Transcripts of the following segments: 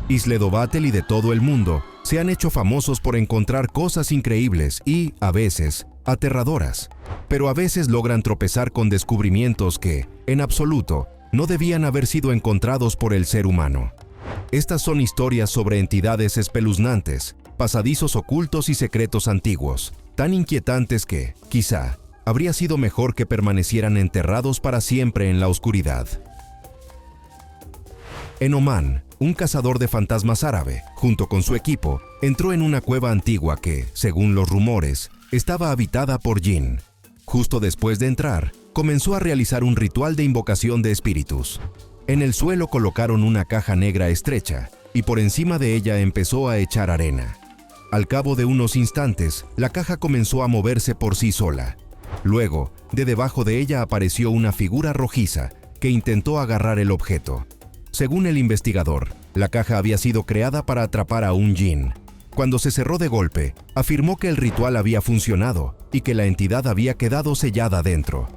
Isledovatl y de todo el mundo se han hecho famosos por encontrar cosas increíbles y, a veces, aterradoras, pero a veces logran tropezar con descubrimientos que, en absoluto, no debían haber sido encontrados por el ser humano. Estas son historias sobre entidades espeluznantes, pasadizos ocultos y secretos antiguos, tan inquietantes que, quizá, habría sido mejor que permanecieran enterrados para siempre en la oscuridad. En Omán, un cazador de fantasmas árabe, junto con su equipo, entró en una cueva antigua que, según los rumores, estaba habitada por jinn. Justo después de entrar, comenzó a realizar un ritual de invocación de espíritus. En el suelo colocaron una caja negra estrecha, y por encima de ella empezó a echar arena. Al cabo de unos instantes, la caja comenzó a moverse por sí sola. Luego, de debajo de ella apareció una figura rojiza que intentó agarrar el objeto. Según el investigador, la caja había sido creada para atrapar a un jinn. Cuando se cerró de golpe, afirmó que el ritual había funcionado y que la entidad había quedado sellada dentro.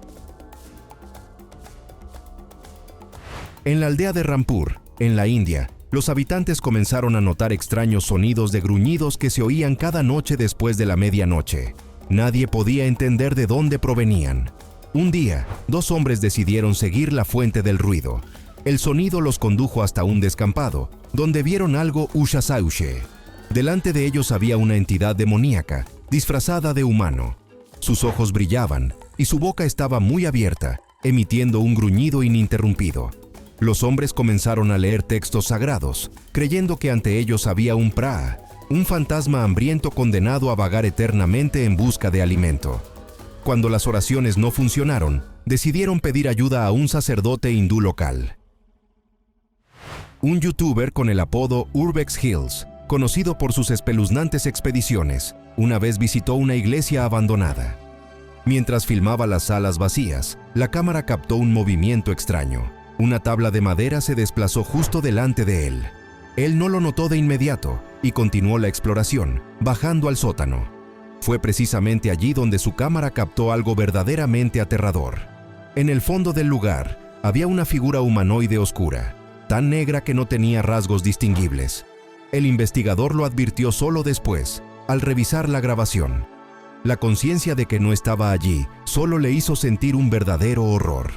En la aldea de Rampur, en la India, los habitantes comenzaron a notar extraños sonidos de gruñidos que se oían cada noche después de la medianoche. Nadie podía entender de dónde provenían. Un día, dos hombres decidieron seguir la fuente del ruido. El sonido los condujo hasta un descampado, donde vieron algo Ushasauche. Delante de ellos había una entidad demoníaca, disfrazada de humano. Sus ojos brillaban y su boca estaba muy abierta, emitiendo un gruñido ininterrumpido. Los hombres comenzaron a leer textos sagrados, creyendo que ante ellos había un Praa, un fantasma hambriento condenado a vagar eternamente en busca de alimento. Cuando las oraciones no funcionaron, decidieron pedir ayuda a un sacerdote hindú local. Un youtuber con el apodo Urbex Hills, conocido por sus espeluznantes expediciones, una vez visitó una iglesia abandonada. Mientras filmaba las salas vacías, la cámara captó un movimiento extraño. Una tabla de madera se desplazó justo delante de él. Él no lo notó de inmediato y continuó la exploración, bajando al sótano. Fue precisamente allí donde su cámara captó algo verdaderamente aterrador. En el fondo del lugar había una figura humanoide oscura, tan negra que no tenía rasgos distinguibles. El investigador lo advirtió solo después, al revisar la grabación. La conciencia de que no estaba allí solo le hizo sentir un verdadero horror.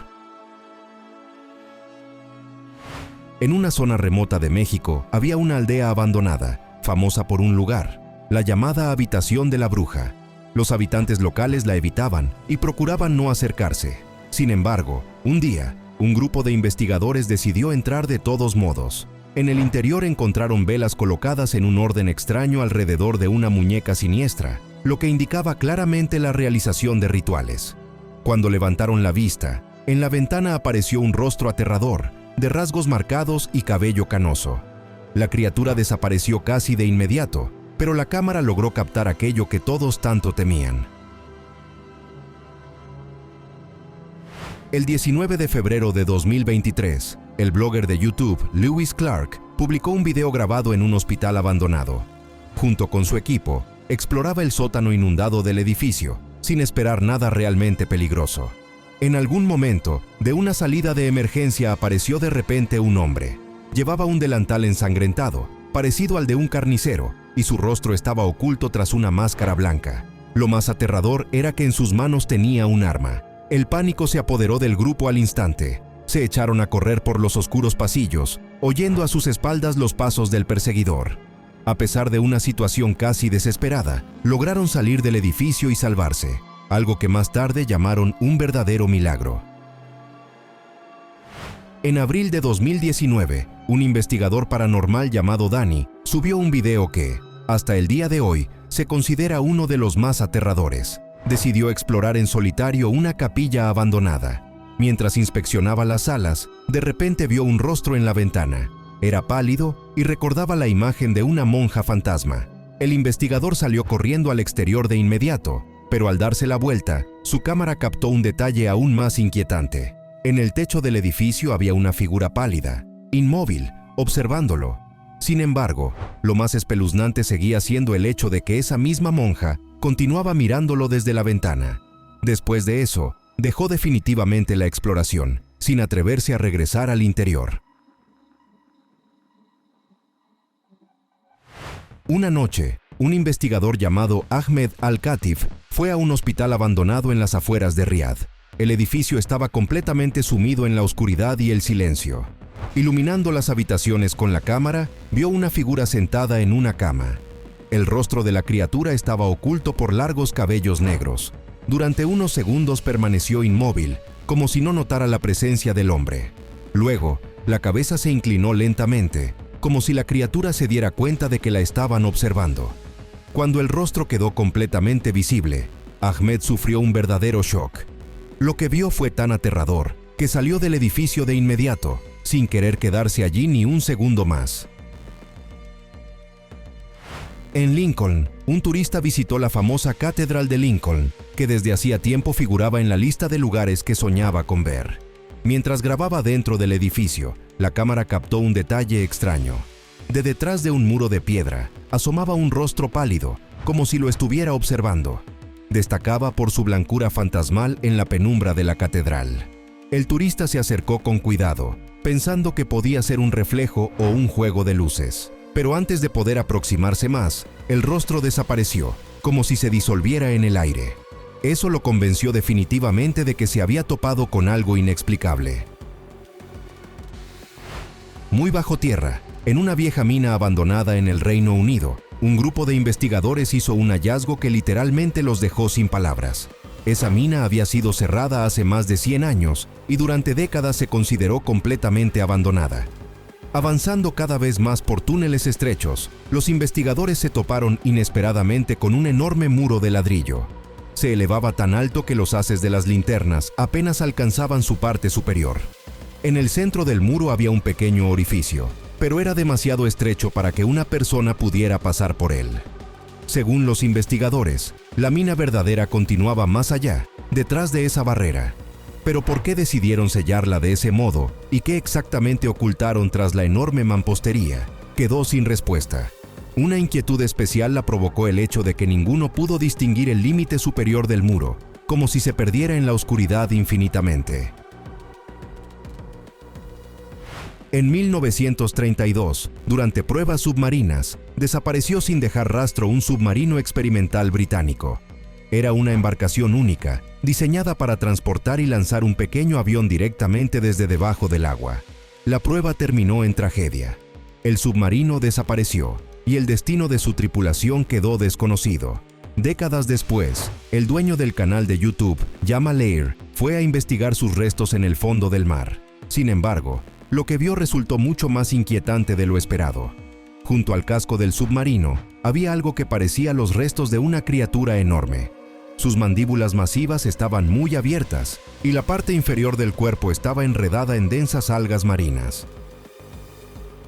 En una zona remota de México había una aldea abandonada, famosa por un lugar, la llamada Habitación de la Bruja. Los habitantes locales la evitaban y procuraban no acercarse. Sin embargo, un día, un grupo de investigadores decidió entrar de todos modos. En el interior encontraron velas colocadas en un orden extraño alrededor de una muñeca siniestra, lo que indicaba claramente la realización de rituales. Cuando levantaron la vista, en la ventana apareció un rostro aterrador, de rasgos marcados y cabello canoso. La criatura desapareció casi de inmediato, pero la cámara logró captar aquello que todos tanto temían. El 19 de febrero de 2023, el blogger de YouTube, Lewis Clark, publicó un video grabado en un hospital abandonado. Junto con su equipo, exploraba el sótano inundado del edificio, sin esperar nada realmente peligroso. En algún momento, de una salida de emergencia apareció de repente un hombre. Llevaba un delantal ensangrentado, parecido al de un carnicero, y su rostro estaba oculto tras una máscara blanca. Lo más aterrador era que en sus manos tenía un arma. El pánico se apoderó del grupo al instante. Se echaron a correr por los oscuros pasillos, oyendo a sus espaldas los pasos del perseguidor. A pesar de una situación casi desesperada, lograron salir del edificio y salvarse, algo que más tarde llamaron un verdadero milagro. En abril de 2019, un investigador paranormal llamado Danny subió un video que, hasta el día de hoy, se considera uno de los más aterradores. Decidió explorar en solitario una capilla abandonada. Mientras inspeccionaba las salas, de repente vio un rostro en la ventana. Era pálido y recordaba la imagen de una monja fantasma. El investigador salió corriendo al exterior de inmediato, pero al darse la vuelta, su cámara captó un detalle aún más inquietante. En el techo del edificio había una figura pálida, inmóvil, observándolo. Sin embargo, lo más espeluznante seguía siendo el hecho de que esa misma monja continuaba mirándolo desde la ventana. Después de eso, dejó definitivamente la exploración, sin atreverse a regresar al interior. Una noche, un investigador llamado Ahmed Al-Khatif fue a un hospital abandonado en las afueras de Riad. El edificio estaba completamente sumido en la oscuridad y el silencio. Iluminando las habitaciones con la cámara, vio una figura sentada en una cama. El rostro de la criatura estaba oculto por largos cabellos negros. Durante unos segundos permaneció inmóvil, como si no notara la presencia del hombre. Luego, la cabeza se inclinó lentamente, como si la criatura se diera cuenta de que la estaban observando. Cuando el rostro quedó completamente visible, Ahmed sufrió un verdadero shock. Lo que vio fue tan aterrador que salió del edificio de inmediato, sin querer quedarse allí ni un segundo más. En Lincoln, un turista visitó la famosa Catedral de Lincoln, que desde hacía tiempo figuraba en la lista de lugares que soñaba con ver. Mientras grababa dentro del edificio, la cámara captó un detalle extraño. De detrás de un muro de piedra, asomaba un rostro pálido, como si lo estuviera observando. Destacaba por su blancura fantasmal en la penumbra de la catedral. El turista se acercó con cuidado, pensando que podía ser un reflejo o un juego de luces. Pero antes de poder aproximarse más, el rostro desapareció, como si se disolviera en el aire. Eso lo convenció definitivamente de que se había topado con algo inexplicable. Muy bajo tierra, en una vieja mina abandonada en el Reino Unido, un grupo de investigadores hizo un hallazgo que literalmente los dejó sin palabras. Esa mina había sido cerrada hace más de 100 años y durante décadas se consideró completamente abandonada. Avanzando cada vez más por túneles estrechos, los investigadores se toparon inesperadamente con un enorme muro de ladrillo. Se elevaba tan alto que los haces de las linternas apenas alcanzaban su parte superior. En el centro del muro había un pequeño orificio, pero era demasiado estrecho para que una persona pudiera pasar por él. Según los investigadores, la mina verdadera continuaba más allá, detrás de esa barrera. Pero ¿por qué decidieron sellarla de ese modo y qué exactamente ocultaron tras la enorme mampostería? Quedó sin respuesta. Una inquietud especial la provocó el hecho de que ninguno pudo distinguir el límite superior del muro, como si se perdiera en la oscuridad infinitamente. En 1932, durante pruebas submarinas, desapareció sin dejar rastro un submarino experimental británico. Era una embarcación única, diseñada para transportar y lanzar un pequeño avión directamente desde debajo del agua. La prueba terminó en tragedia. El submarino desapareció y el destino de su tripulación quedó desconocido. Décadas después, el dueño del canal de YouTube, Yama Lair, fue a investigar sus restos en el fondo del mar. Sin embargo, lo que vio resultó mucho más inquietante de lo esperado. Junto al casco del submarino, había algo que parecía los restos de una criatura enorme. Sus mandíbulas masivas estaban muy abiertas y la parte inferior del cuerpo estaba enredada en densas algas marinas.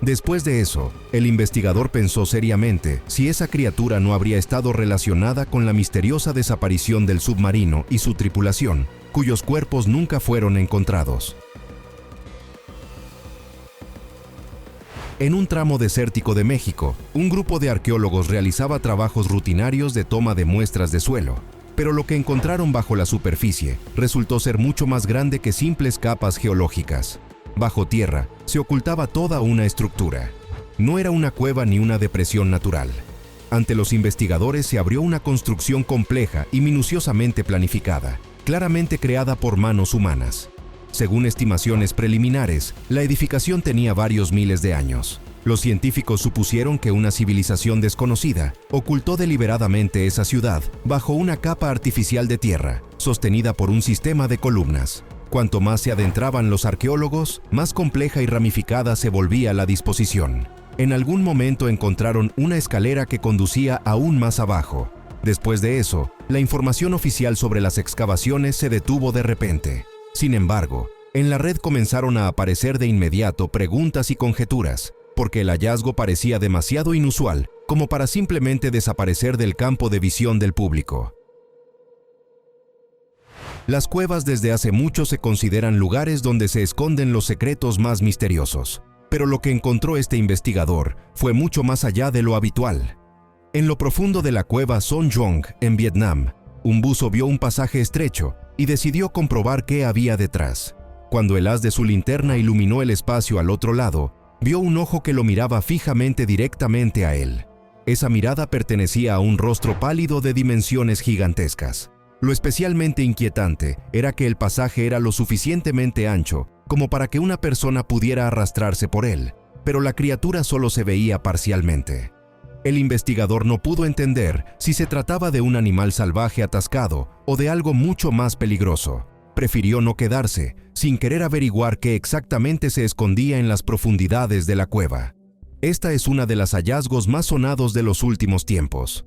Después de eso, el investigador pensó seriamente si esa criatura no habría estado relacionada con la misteriosa desaparición del submarino y su tripulación, cuyos cuerpos nunca fueron encontrados. En un tramo desértico de México, un grupo de arqueólogos realizaba trabajos rutinarios de toma de muestras de suelo, pero lo que encontraron bajo la superficie resultó ser mucho más grande que simples capas geológicas. Bajo tierra se ocultaba toda una estructura. No era una cueva ni una depresión natural. Ante los investigadores se abrió una construcción compleja y minuciosamente planificada, claramente creada por manos humanas. Según estimaciones preliminares, la edificación tenía varios miles de años. Los científicos supusieron que una civilización desconocida ocultó deliberadamente esa ciudad bajo una capa artificial de tierra, sostenida por un sistema de columnas. Cuanto más se adentraban los arqueólogos, más compleja y ramificada se volvía la disposición. En algún momento encontraron una escalera que conducía aún más abajo. Después de eso, la información oficial sobre las excavaciones se detuvo de repente. Sin embargo, en la red comenzaron a aparecer de inmediato preguntas y conjeturas, porque el hallazgo parecía demasiado inusual como para simplemente desaparecer del campo de visión del público. Las cuevas desde hace mucho se consideran lugares donde se esconden los secretos más misteriosos, pero lo que encontró este investigador fue mucho más allá de lo habitual. En lo profundo de la cueva Son Jong, en Vietnam, un buzo vio un pasaje estrecho y decidió comprobar qué había detrás. Cuando el haz de su linterna iluminó el espacio al otro lado, vio un ojo que lo miraba fijamente directamente a él. Esa mirada pertenecía a un rostro pálido de dimensiones gigantescas. Lo especialmente inquietante era que el pasaje era lo suficientemente ancho como para que una persona pudiera arrastrarse por él, pero la criatura solo se veía parcialmente. El investigador no pudo entender si se trataba de un animal salvaje atascado o de algo mucho más peligroso. Prefirió no quedarse, sin querer averiguar qué exactamente se escondía en las profundidades de la cueva. Esta es una de los hallazgos más sonados de los últimos tiempos.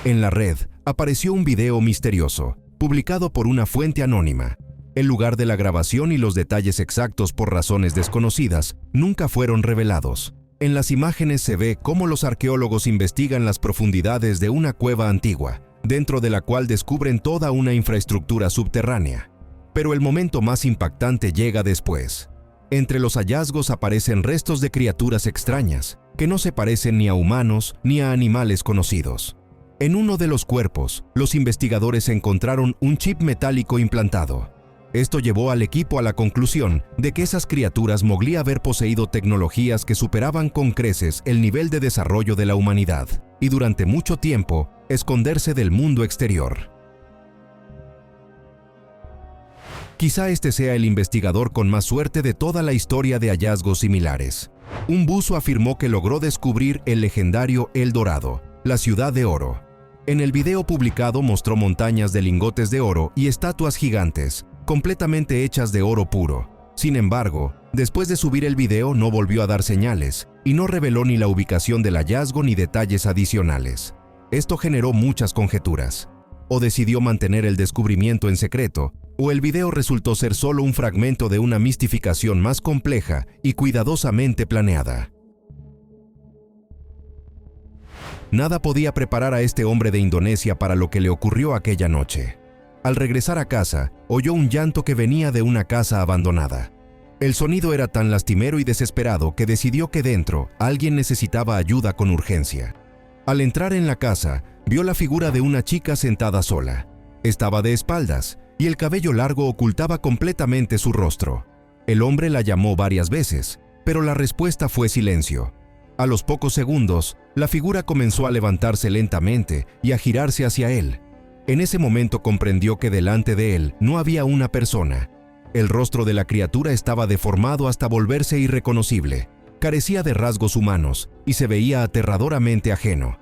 En la red apareció un video misterioso, publicado por una fuente anónima. El lugar de la grabación y los detalles exactos por razones desconocidas nunca fueron revelados. En las imágenes se ve cómo los arqueólogos investigan las profundidades de una cueva antigua, dentro de la cual descubren toda una infraestructura subterránea. Pero el momento más impactante llega después. Entre los hallazgos aparecen restos de criaturas extrañas, que no se parecen ni a humanos ni a animales conocidos. En uno de los cuerpos, los investigadores encontraron un chip metálico implantado. Esto llevó al equipo a la conclusión de que esas criaturas podrían haber poseído tecnologías que superaban con creces el nivel de desarrollo de la humanidad, y durante mucho tiempo, esconderse del mundo exterior. Quizá este sea el investigador con más suerte de toda la historia de hallazgos similares. Un buzo afirmó que logró descubrir el legendario El Dorado, la ciudad de oro. En el video publicado mostró montañas de lingotes de oro y estatuas gigantes, completamente hechas de oro puro. Sin embargo, después de subir el video no volvió a dar señales y no reveló ni la ubicación del hallazgo ni detalles adicionales. Esto generó muchas conjeturas. O decidió mantener el descubrimiento en secreto, o el video resultó ser solo un fragmento de una mistificación más compleja y cuidadosamente planeada. Nada podía preparar a este hombre de Indonesia para lo que le ocurrió aquella noche. Al regresar a casa, oyó un llanto que venía de una casa abandonada. El sonido era tan lastimero y desesperado que decidió que dentro alguien necesitaba ayuda con urgencia. Al entrar en la casa, vio la figura de una chica sentada sola. Estaba de espaldas y el cabello largo ocultaba completamente su rostro. El hombre la llamó varias veces, pero la respuesta fue silencio. A los pocos segundos, la figura comenzó a levantarse lentamente y a girarse hacia él. En ese momento comprendió que delante de él no había una persona. El rostro de la criatura estaba deformado hasta volverse irreconocible. Carecía de rasgos humanos y se veía aterradoramente ajeno.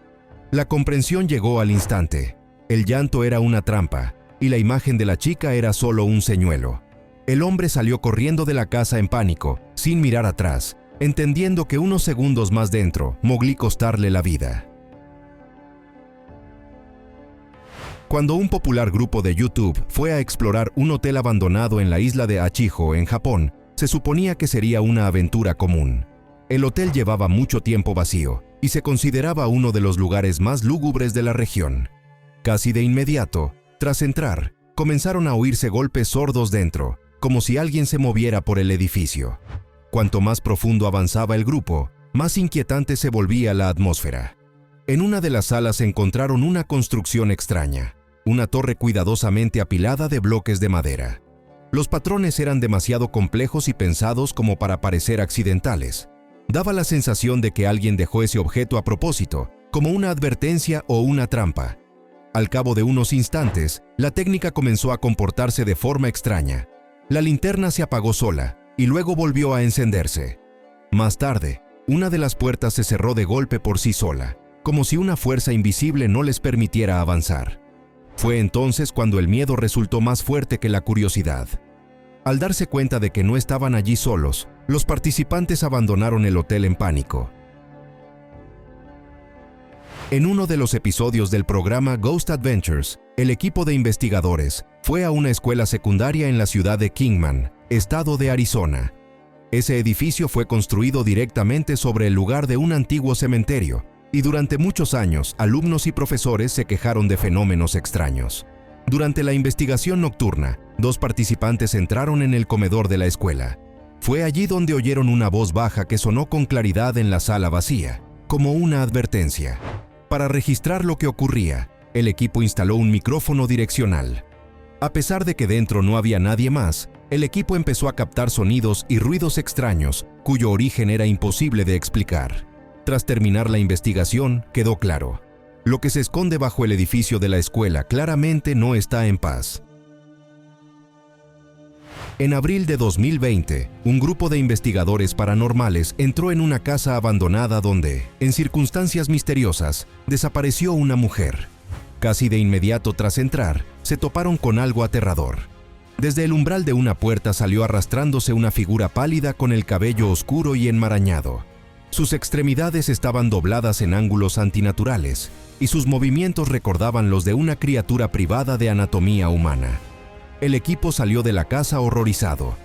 La comprensión llegó al instante. El llanto era una trampa y la imagen de la chica era solo un señuelo. El hombre salió corriendo de la casa en pánico, sin mirar atrás, entendiendo que unos segundos más dentro podría costarle la vida. Cuando un popular grupo de YouTube fue a explorar un hotel abandonado en la isla de Achijo, en Japón, se suponía que sería una aventura común. El hotel llevaba mucho tiempo vacío y se consideraba uno de los lugares más lúgubres de la región. Casi de inmediato, tras entrar, comenzaron a oírse golpes sordos dentro, como si alguien se moviera por el edificio. Cuanto más profundo avanzaba el grupo, más inquietante se volvía la atmósfera. En una de las salas encontraron una construcción extraña, una torre cuidadosamente apilada de bloques de madera. Los patrones eran demasiado complejos y pensados como para parecer accidentales. Daba la sensación de que alguien dejó ese objeto a propósito, como una advertencia o una trampa. Al cabo de unos instantes, la técnica comenzó a comportarse de forma extraña. La linterna se apagó sola y luego volvió a encenderse. Más tarde, una de las puertas se cerró de golpe por sí sola, como si una fuerza invisible no les permitiera avanzar. Fue entonces cuando el miedo resultó más fuerte que la curiosidad. Al darse cuenta de que no estaban allí solos, los participantes abandonaron el hotel en pánico. En uno de los episodios del programa Ghost Adventures, el equipo de investigadores fue a una escuela secundaria en la ciudad de Kingman, estado de Arizona. Ese edificio fue construido directamente sobre el lugar de un antiguo cementerio, y durante muchos años alumnos y profesores se quejaron de fenómenos extraños. Durante la investigación nocturna, 2 participantes entraron en el comedor de la escuela. Fue allí donde oyeron una voz baja que sonó con claridad en la sala vacía, como una advertencia. Para registrar lo que ocurría, el equipo instaló un micrófono direccional. A pesar de que dentro no había nadie más, el equipo empezó a captar sonidos y ruidos extraños cuyo origen era imposible de explicar. Tras terminar la investigación, quedó claro: lo que se esconde bajo el edificio de la escuela claramente no está en paz. En abril de 2020, un grupo de investigadores paranormales entró en una casa abandonada donde, en circunstancias misteriosas, desapareció una mujer. Casi de inmediato tras entrar, se toparon con algo aterrador. Desde el umbral de una puerta salió arrastrándose una figura pálida con el cabello oscuro y enmarañado. Sus extremidades estaban dobladas en ángulos antinaturales, y sus movimientos recordaban los de una criatura privada de anatomía humana. El equipo salió de la casa horrorizado.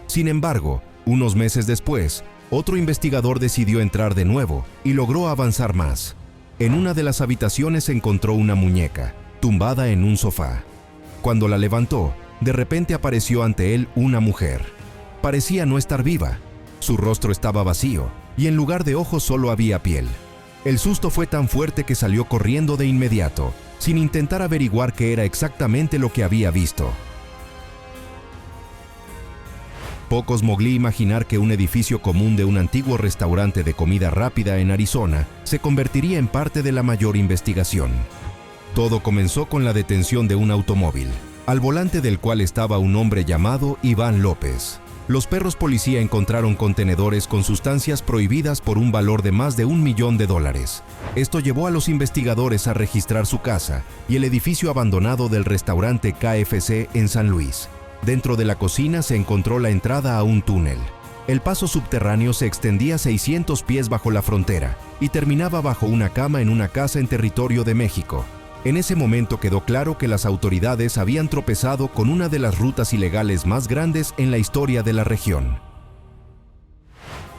Sin embargo, unos meses después, otro investigador decidió entrar de nuevo y logró avanzar más. En una de las habitaciones encontró una muñeca, tumbada en un sofá. Cuando la levantó, de repente apareció ante él una mujer. Parecía no estar viva. Su rostro estaba vacío y en lugar de ojos solo había piel. El susto fue tan fuerte que salió corriendo de inmediato, sin intentar averiguar qué era exactamente lo que había visto. Pocos mogli imaginar que un edificio común de un antiguo restaurante de comida rápida en Arizona se convertiría en parte de la mayor investigación. Todo comenzó con la detención de un automóvil, al volante del cual estaba un hombre llamado Iván López. Los perros policía encontraron contenedores con sustancias prohibidas por un valor de más de $1 millón. Esto llevó a los investigadores a registrar su casa y el edificio abandonado del restaurante KFC en San Luis. Dentro de la cocina se encontró la entrada a un túnel. El paso subterráneo se extendía 600 pies bajo la frontera y terminaba bajo una cama en una casa en territorio de México. En ese momento quedó claro que las autoridades habían tropezado con una de las rutas ilegales más grandes en la historia de la región.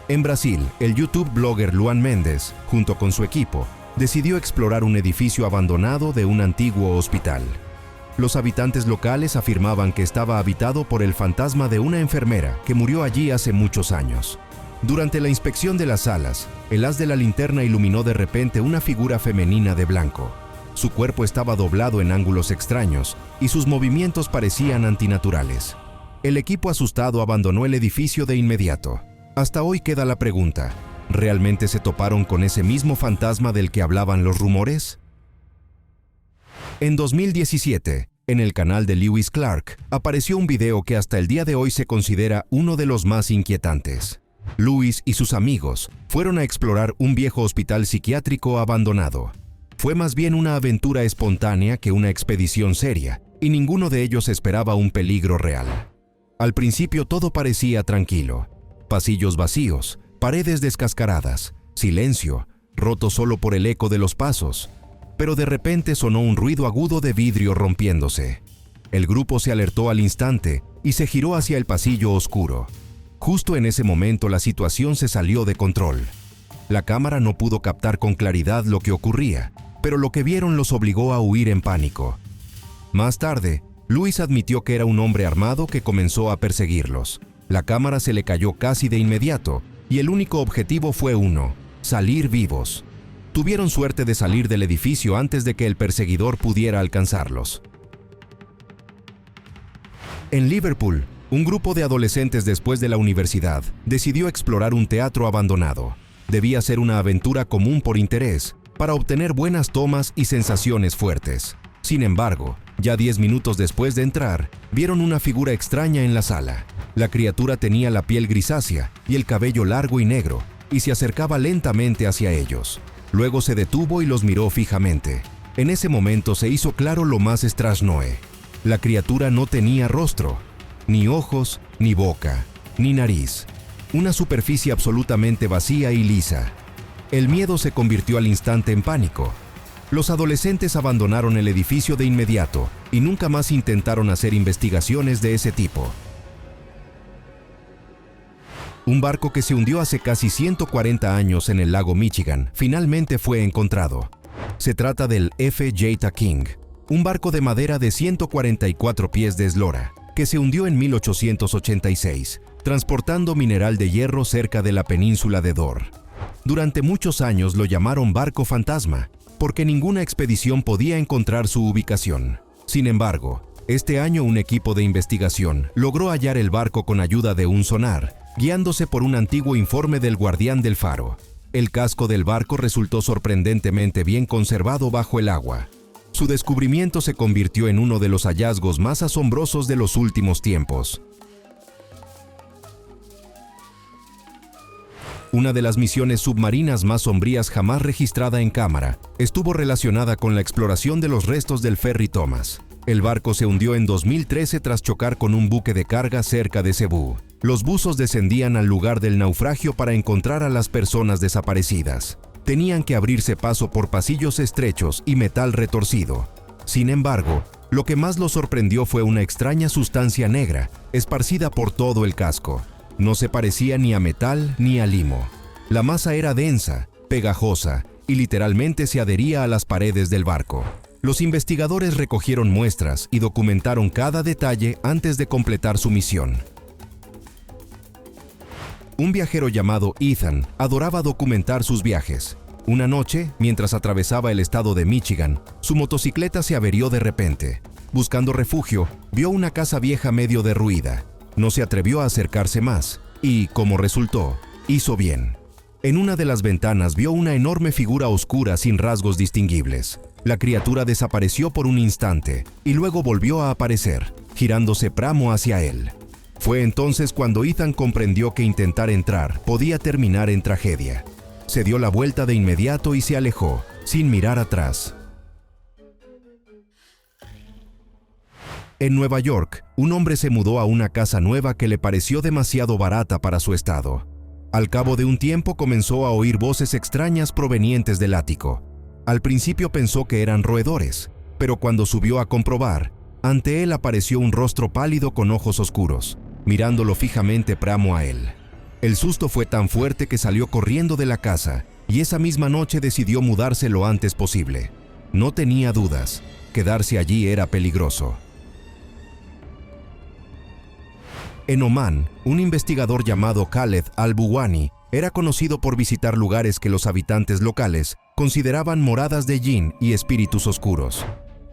En Brasil, el YouTube blogger Luan Méndez, junto con su equipo, decidió explorar un edificio abandonado de un antiguo hospital. Los habitantes locales afirmaban que estaba habitado por el fantasma de una enfermera que murió allí hace muchos años. Durante la inspección de las salas, el haz de la linterna iluminó de repente una figura femenina de blanco. Su cuerpo estaba doblado en ángulos extraños y sus movimientos parecían antinaturales. El equipo asustado abandonó el edificio de inmediato. Hasta hoy queda la pregunta: ¿realmente se toparon con ese mismo fantasma del que hablaban los rumores? En 2017, en el canal de Lewis Clark, apareció un video que hasta el día de hoy se considera uno de los más inquietantes. Lewis y sus amigos fueron a explorar un viejo hospital psiquiátrico abandonado. Fue más bien una aventura espontánea que una expedición seria, y ninguno de ellos esperaba un peligro real. Al principio todo parecía tranquilo. Pasillos vacíos, paredes descascaradas, silencio, roto solo por el eco de los pasos. Pero de repente sonó un ruido agudo de vidrio rompiéndose. El grupo se alertó al instante y se giró hacia el pasillo oscuro. Justo en ese momento la situación se salió de control. La cámara no pudo captar con claridad lo que ocurría, pero lo que vieron los obligó a huir en pánico. Más tarde, Luis admitió que era un hombre armado que comenzó a perseguirlos. La cámara se le cayó casi de inmediato y el único objetivo fue uno: salir vivos. Tuvieron suerte de salir del edificio antes de que el perseguidor pudiera alcanzarlos. En Liverpool, un grupo de adolescentes después de la universidad decidió explorar un teatro abandonado. Debía ser una aventura común por interés, para obtener buenas tomas y sensaciones fuertes. Sin embargo, ya 10 minutos después de entrar, vieron una figura extraña en la sala. La criatura tenía la piel grisácea y el cabello largo y negro, y se acercaba lentamente hacia ellos. Luego se detuvo y los miró fijamente. En ese momento se hizo claro lo más extraño. La criatura no tenía rostro, ni ojos, ni boca, ni nariz. Una superficie absolutamente vacía y lisa. El miedo se convirtió al instante en pánico. Los adolescentes abandonaron el edificio de inmediato y nunca más intentaron hacer investigaciones de ese tipo. Un barco que se hundió hace casi 140 años en el lago Michigan finalmente fue encontrado. Se trata del F. J. King, un barco de madera de 144 pies de eslora, que se hundió en 1886, transportando mineral de hierro cerca de la península de Dor. Durante muchos años lo llamaron barco fantasma, porque ninguna expedición podía encontrar su ubicación. Sin embargo, este año un equipo de investigación logró hallar el barco con ayuda de un sonar, guiándose por un antiguo informe del guardián del faro. El casco del barco resultó sorprendentemente bien conservado bajo el agua. Su descubrimiento se convirtió en uno de los hallazgos más asombrosos de los últimos tiempos. Una de las misiones submarinas más sombrías jamás registrada en cámara estuvo relacionada con la exploración de los restos del ferry Thomas. El barco se hundió en 2013 tras chocar con un buque de carga cerca de Cebú. Los buzos descendían al lugar del naufragio para encontrar a las personas desaparecidas. Tenían que abrirse paso por pasillos estrechos y metal retorcido. Sin embargo, lo que más los sorprendió fue una extraña sustancia negra, esparcida por todo el casco. No se parecía ni a metal ni a limo. La masa era densa, pegajosa y literalmente se adhería a las paredes del barco. Los investigadores recogieron muestras y documentaron cada detalle antes de completar su misión. Un viajero llamado Ethan adoraba documentar sus viajes. Una noche, mientras atravesaba el estado de Michigan, su motocicleta se averió de repente. Buscando refugio, vio una casa vieja medio derruida. No se atrevió a acercarse más y, como resultó, hizo bien. En una de las ventanas vio una enorme figura oscura sin rasgos distinguibles. La criatura desapareció por un instante y luego volvió a aparecer, girándose pramo hacia él. Fue entonces cuando Ethan comprendió que intentar entrar podía terminar en tragedia. Se dio la vuelta de inmediato y se alejó, sin mirar atrás. En Nueva York, un hombre se mudó a una casa nueva que le pareció demasiado barata para su estado. Al cabo de un tiempo comenzó a oír voces extrañas provenientes del ático. Al principio pensó que eran roedores, pero cuando subió a comprobar, ante él apareció un rostro pálido con ojos oscuros, mirándolo fijamente pramo a él. El susto fue tan fuerte que salió corriendo de la casa y esa misma noche decidió mudarse lo antes posible. No tenía dudas, quedarse allí era peligroso. En Omán, un investigador llamado Khaled al-Buwani era conocido por visitar lugares que los habitantes locales consideraban moradas de jinn y espíritus oscuros.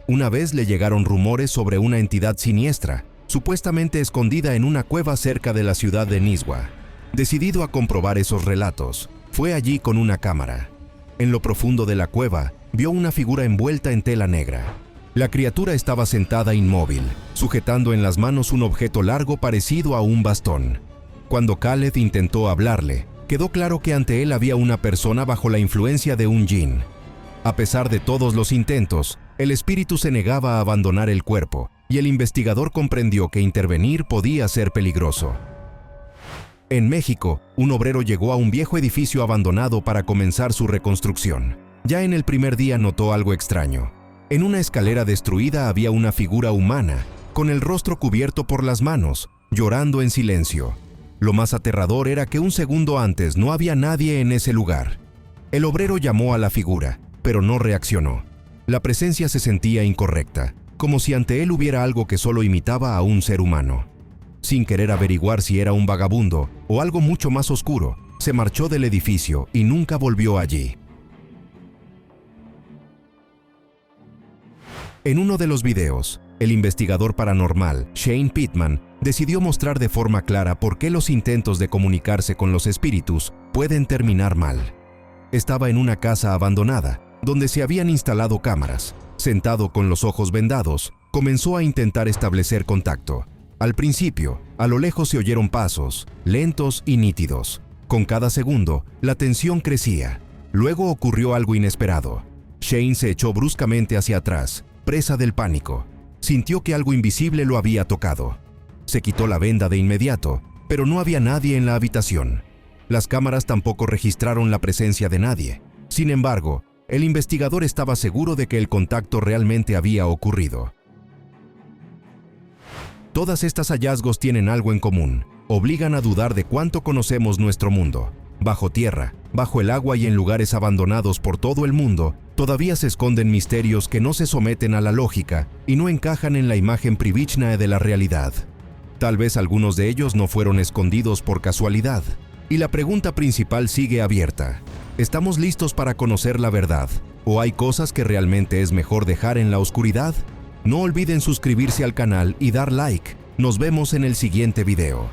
Una vez le llegaron rumores sobre una entidad siniestra, supuestamente escondida en una cueva cerca de la ciudad de Nizwa. Decidido a comprobar esos relatos, fue allí con una cámara. En lo profundo de la cueva, vio una figura envuelta en tela negra. La criatura estaba sentada inmóvil, sujetando en las manos un objeto largo parecido a un bastón. Cuando Khaled intentó hablarle, quedó claro que ante él había una persona bajo la influencia de un jinn. A pesar de todos los intentos, el espíritu se negaba a abandonar el cuerpo, y el investigador comprendió que intervenir podía ser peligroso. En México, un obrero llegó a un viejo edificio abandonado para comenzar su reconstrucción. Ya en el primer día notó algo extraño. En una escalera destruida había una figura humana, con el rostro cubierto por las manos, llorando en silencio. Lo más aterrador era que un segundo antes no había nadie en ese lugar. El obrero llamó a la figura, pero no reaccionó. La presencia se sentía incorrecta, como si ante él hubiera algo que solo imitaba a un ser humano. Sin querer averiguar si era un vagabundo o algo mucho más oscuro, se marchó del edificio y nunca volvió allí. En uno de los videos, el investigador paranormal Shane Pittman decidió mostrar de forma clara por qué los intentos de comunicarse con los espíritus pueden terminar mal. Estaba en una casa abandonada, donde se habían instalado cámaras. Sentado con los ojos vendados, comenzó a intentar establecer contacto. Al principio, a lo lejos se oyeron pasos, lentos y nítidos. Con cada segundo, la tensión crecía. Luego ocurrió algo inesperado. Shane se echó bruscamente hacia atrás, presa del pánico. Sintió que algo invisible lo había tocado. Se quitó la venda de inmediato, pero no había nadie en la habitación. Las cámaras tampoco registraron la presencia de nadie. Sin embargo, el investigador estaba seguro de que el contacto realmente había ocurrido. Todas estas hallazgos tienen algo en común. Obligan a dudar de cuánto conocemos nuestro mundo. Bajo tierra, bajo el agua y en lugares abandonados por todo el mundo, todavía se esconden misterios que no se someten a la lógica y no encajan en la imagen privichna de la realidad. Tal vez algunos de ellos no fueron escondidos por casualidad. Y la pregunta principal sigue abierta. ¿Estamos listos para conocer la verdad? ¿O hay cosas que realmente es mejor dejar en la oscuridad? No olviden suscribirse al canal y dar like. Nos vemos en el siguiente video.